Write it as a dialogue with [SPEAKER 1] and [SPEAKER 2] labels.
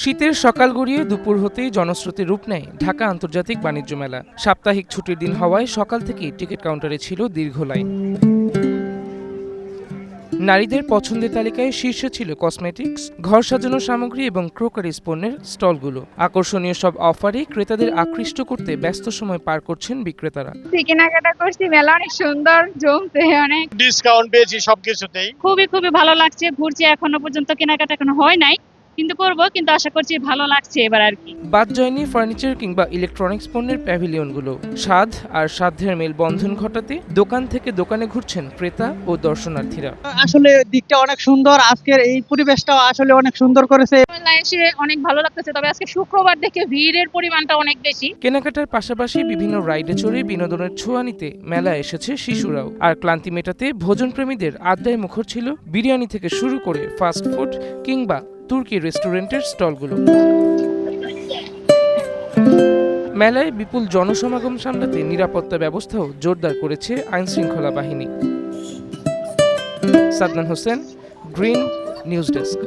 [SPEAKER 1] শীতের সকাল গড়িয়ে দুপুর হতেই জনস্রোতে রূপ নেয় ঢাকা আন্তর্জাতিক বাণিজ্য মেলা। সাপ্তাহিক ছুটির দিন হওয়ায় সকাল থেকেই টিকিট কাউন্টারে ছিল দীর্ঘ লাইন। নারীদের পছন্দের তালিকায় শীর্ষে ছিল কসমেটিক্স, ঘর সাজানোর সামগ্রী এবং ক্রোকারিজ পণ্যের স্টলগুলো। আকর্ষণীয় সব অফারে ক্রেতাদের আকৃষ্ট করতে ব্যস্ত সময় পার করছেন বিক্রেতারা।
[SPEAKER 2] কেনাকাটা করছি, মেলা অনেক সুন্দর, জমতে অনেক
[SPEAKER 3] ডিসকাউন্ট পেয়েছি সবকিছুতেই।
[SPEAKER 4] খুবই ভালো লাগছে। ঘুরছি, এখনো পর্যন্ত কেনাকাটা এখনো হয় নাই, কিন্তু করব, কিন্তু আশা করছি ভালো লাগছে এবার আর কি।
[SPEAKER 1] বাদ যায়নি ফার্নিচার কিংবা ইলেকট্রনিক্স পণ্যের প্যাভিলিয়নগুলো। স্বাদ আর সাধ্যের মেলবন্ধন ঘটাতে দোকান থেকে দোকানে ঘুরছেন ক্রেতা ও দর্শনার্থীরা।
[SPEAKER 5] আসলে দিকটা অনেক সুন্দর, আজকের এই পরিবেশটাও আসলে অনেক সুন্দর করেছে।
[SPEAKER 4] মেলায় এসে অনেক ভালো লাগতেছে, তবে আজকে শুক্রবার দেখে ভিড়ের পরিমাণটা অনেক বেশি।
[SPEAKER 1] কেনাকাটার পাশাপাশি বিভিন্ন রাইডে চড়ে বিনোদনের ছোঁয়া নিতে মেলায় এসেছে শিশুরাও। আর ক্লান্তি মেটাতে ভোজনপ্রেমীদের আড্ডায় মুখর ছিল বিরিয়ানি থেকে শুরু করে ফাস্ট ফুড কিংবা তুর্কি রেস্টুরেন্টের স্টলগুলো। মেলায় বিপুল জনসমাগম সামলাতে নিরাপত্তা ব্যবস্থাও জোরদার করেছে আইনশৃঙ্খলা বাহিনী। Sadman Hossain, green news desk.